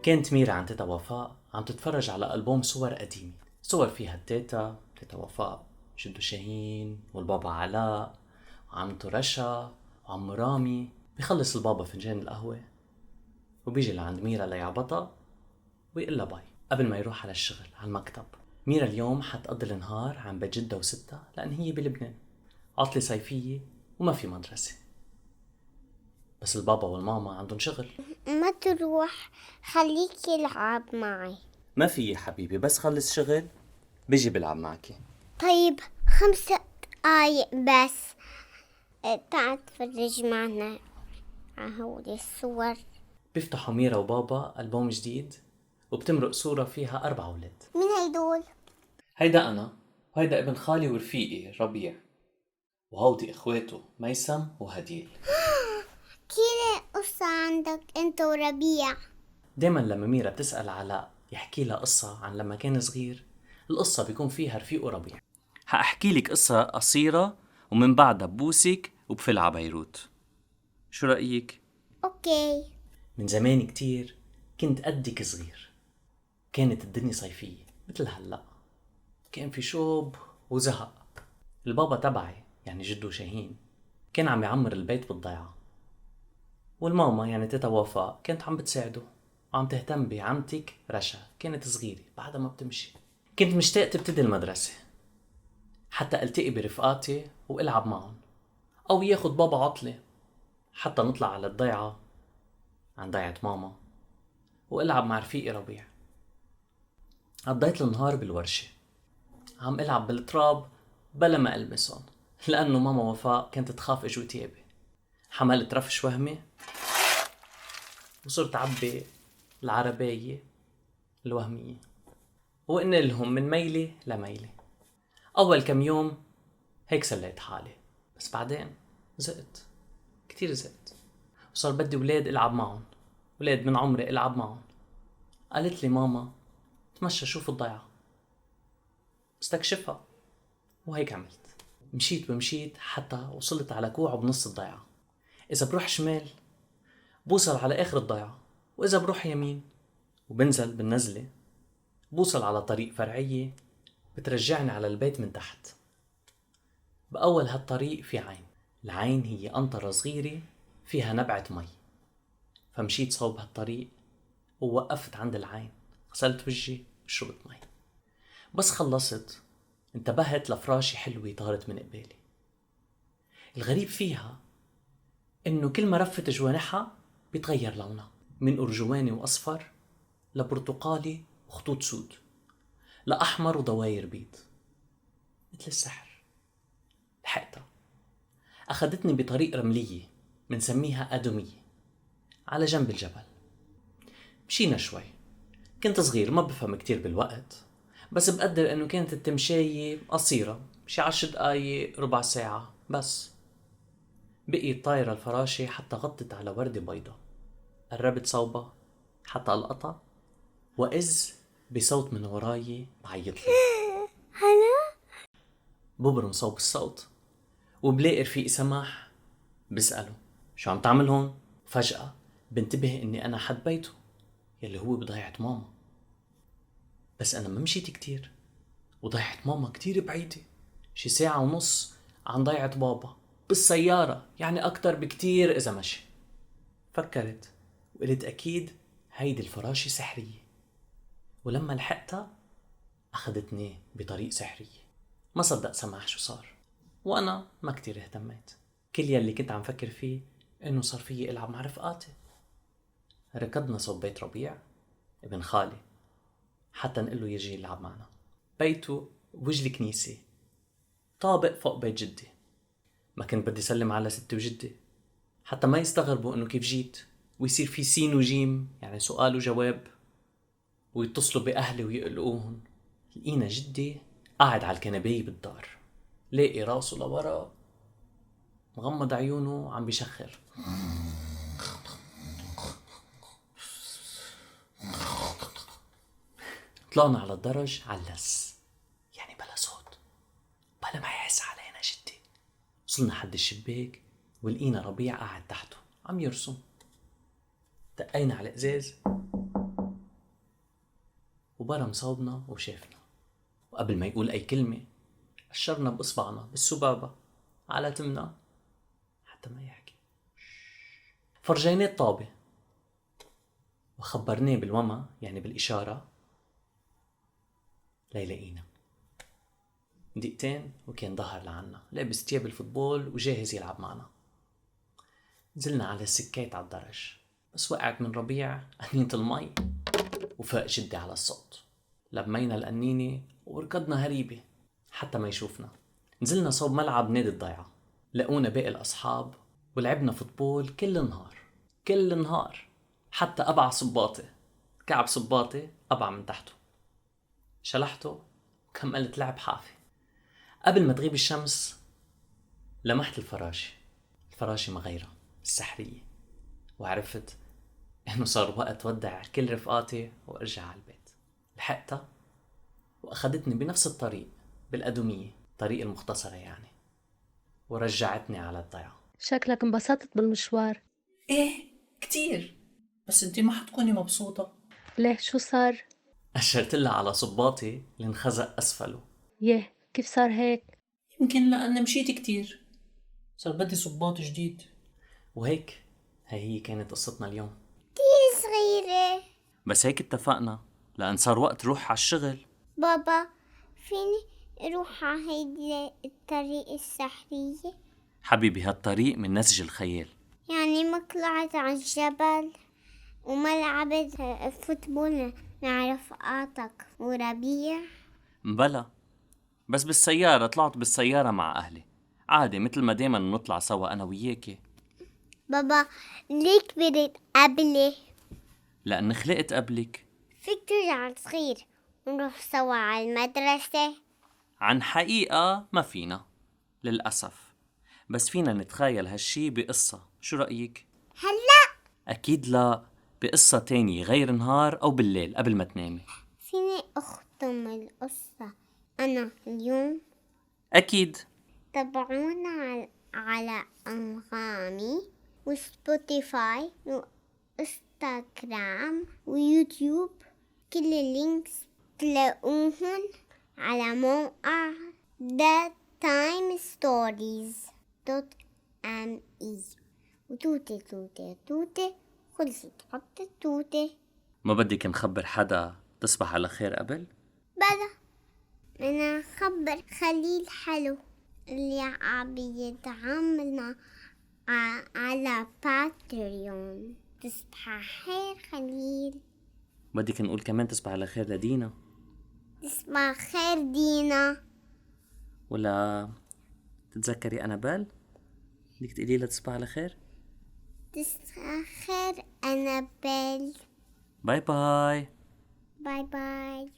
كانت ميرا عند تيتا وفاء عم تتفرج على ألبوم صور قديمة، صور فيها تيتا وفاء، جدو شاهين والبابا علاء وعمته رشا وعم رامي. بيخلص البابا فنجان القهوة وبيجي لعند ميرا ليعبطها ويقلها باي قبل ما يروح على الشغل على المكتب. ميرا اليوم حتقضي النهار عن بيت جدها وستها لأن هي بلبنان عطلة صيفية وما في مدرسة، بس البابا والماما عندهم شغل. ما تروح، خليك يلعب معي. ما في يا حبيبي، بس خلص شغل بيجي بلعب معك. طيب 5 دقايق بس. تعال تفرج معنا على هول الصور. بيفتحوا ميرا وبابا ألبوم جديد وبتمرق صورة فيها 4 أولاد. مين هيدول؟ هيدا أنا، وهيدا ابن خالي ورفيقي ربيع، وهودي إخواته ميسم وهديل. كيف قصة عندك انت وربيع؟ دايما لما ميرا بتسأل علاء يحكي لها قصة عن لما كان صغير، القصة بيكون فيها رفيقه ربيع. حأحكي لك قصة قصيرة ومن بعدها ببوسك وبفل على بيروت، شو رأيك؟ اوكي. من زمان كتير كنت قدك صغير، كانت الدنيا صيفية مثل هلأ، كان في شوب وزهق. البابا تبعي يعني جدو شاهين كان عم يعمر البيت بالضيعة، والماما يعني تيتا وفاء كانت عم بتساعده وعم تهتم بعمتك رشا، كانت صغيرة بعدها ما بتمشي. كنت مشتاق تبتدي المدرسة حتى التقي برفقاتي والعب معهم، او ياخد بابا عطلة حتى نطلع على الضيعة عن ضيعة ماما والعب مع رفيقي ربيع. قضيت النهار بالورشة عم العب بالتراب بلا ما ألمسهم، لأنه ماما وفاء كانت تخاف اجوا تيابي. حملت رفش وهمي وصرت عبي العربية الوهمية وإن لهم من ميلة لميلة. أول كم يوم هيك سليت حالي، بس بعدين زهقت كتير، زهقت وصار بدي ولاد ألعب معهم، ولاد من عمري ألعب معهم. قالت لي ماما تمشى شوف الضيعة استكشفها، وهيك عملت. مشيت حتى وصلت على كوع بنص الضيعة. إذا بروح شمال بوصل على آخر الضيعة، وإذا بروح يمين وبنزل بالنزلة بوصل على طريق فرعية بترجعني على البيت من تحت. بأول هالطريق في عين، العين هي قنطرة صغيرة فيها نبعة مي، فمشيت صوب هالطريق ووقفت عند العين، غسلت وجهي وشربت مي. بس خلصت انتبهت لفراشة حلوة طارت من قبالي. الغريب فيها إنه كل ما رفت جوانحها بيتغير لونها من أرجواني وأصفر لبرتقالي وخطوط سود لأحمر وضواير بيض، مثل السحر. لحقتها، أخذتني بطريق رملية منسميها أدمية على جنب الجبل. مشينا شوي، كنت صغير ما بفهم كتير بالوقت، بس بقدر إنه كانت التمشاية قصيرة شي 10 دقايق ربع ساعة بس. بقيت طايرة الفراشة حتى غطت على وردة بيضة، قربت صوبها حتى ألقطها وإذ بصوت من وراي بعيط لي. هلا. ببرم صوب الصوت وبلاقي رفيقي سماح بسأله شو عم تعمل هون؟ فجأة بنتبه إني أنا حد بيته يلي هو بضيعة ماما، بس أنا ما مشيت كتير وضيعة ماما كتير بعيدة، شي 1.5 ساعة عن ضيعة بابا بالسيارة، يعني أكتر بكتير إذا مشي. فكرت وقلت أكيد هيدي الفراشة سحرية، ولما لحقتها أخذتني بطريق سحرية. ما صدق سماح شو صار، وأنا ما كتير اهتميت. كل يلي كنت عم فكر فيه إنه صار فيي ألعب مع رفقاتي. ركضنا صوب بيت ربيع ابن خالي حتى نقله يجي يلعب معنا. بيته بوجه الكنيسة طابق فوق بيت جدي. ما كنت بدي سلم على ستي وجدي حتى ما يستغربوا إنه كيف جيت، ويصير في سين وجيم يعني سؤال وجواب، ويتصلوا بأهلي ويقلقوهم. لقينا جدي قاعد على الكنباية بالدار، لاقي راسه لورا مغمض عيونه عم بيشخر. طلعنا على الدرج علس، يعني بلا صوت بلا ما يحس علينا جدي. وصلنا حد الشباك ولقينا ربيع قاعد تحته عم يرسم. دقينا على الإزاز وبرم صوبنا وشافنا، وقبل ما يقول أي كلمة أشرنا بإصبعنا بالسبابة على تمنا حتى ما يحكي. فرجيناه الطابة وخبرناه بالوما يعني بالإشارة ليلاقينا. دقيقتين وكان ظهر لعنا لابس تياب الفوتبول وجاهز يلعب معنا. نزلنا على السكات على الدرج، بس وقعت من ربيع قنينة المي وفاق جدي على الصوت. لمينا القنينة وركضنا هريبة حتى ما يشوفنا. نزلنا صوب ملعب نادي الضيعة، لقونا باقي الأصحاب ولعبنا فوتبول كل النهار كل النهار، حتى أبع صباطي كعب صباطي أبع من تحته. شلحته وكملت لعب حافي. قبل ما تغيب الشمس لمحت الفراشة مغيرة السحرية، وعرفت إنه صار وقت ودع كل رفقاتي وأرجع على البيت. لحقتها وأخذتني بنفس الطريق بالأدومية، طريق المختصرة يعني، ورجعتني على الضيعة. شكلك انبسطت بالمشوار. ايه كتير، بس انتي ما حتكوني مبسوطة. ليه شو صار؟ أشرت لها على صباطي اللي انخزق أسفله. يه كيف صار هيك؟ يمكن لأن مشيت كتير صار بدي صباط جديد. وهيك هي كانت قصتنا اليوم. كتير صغيرة. بس هيك اتفقنا لأن صار وقت روح على الشغل. بابا فيني اروح على هيدي الطريق السحرية؟ حبيبي هالطريق من نسج الخيال. يعني ما طلعت على الجبل وما لعبت فوتبول مع رفقاتك وربيع؟ بلا، بس بالسيارة طلعت بالسيارة مع أهلي عادي، مثل ما دايما نطلع سوا أنا وياكي. بابا ليه كبرت قبلي؟ لأن خلقت قبلك. فيك ترجع صغير ونروح سوا على المدرسة؟ عن حقيقة ما فينا للأسف، بس فينا نتخيل هالشي بقصة. شو رأيك؟ هلا أكيد لا، بقصة تانية غير نهار أو بالليل قبل ما تنامي. فيني أختم القصة أنا اليوم؟ أكيد. تابعونا على أنغامي وسبوتيفاي وإنستغرام ويوتيوب. كل اللينكس تلاقوهن على موقع TheTimeStories.me. وتوتة توتة توتة خلصت حط التوتة. ما بدك نخبر حدا تصبح على خير قبل؟ بلا أنا خبر خليل حلو اللي عم يدعمنا على باتريون. تصبح خير خليل. بدك نقول كمان تصبح على خير لدينا؟ تصبح خير دينا. ولا تتذكري أنابيل؟ بدك تقولي لها تصبح على خير؟ تصبح خير أنابيل. باي باي. باي باي.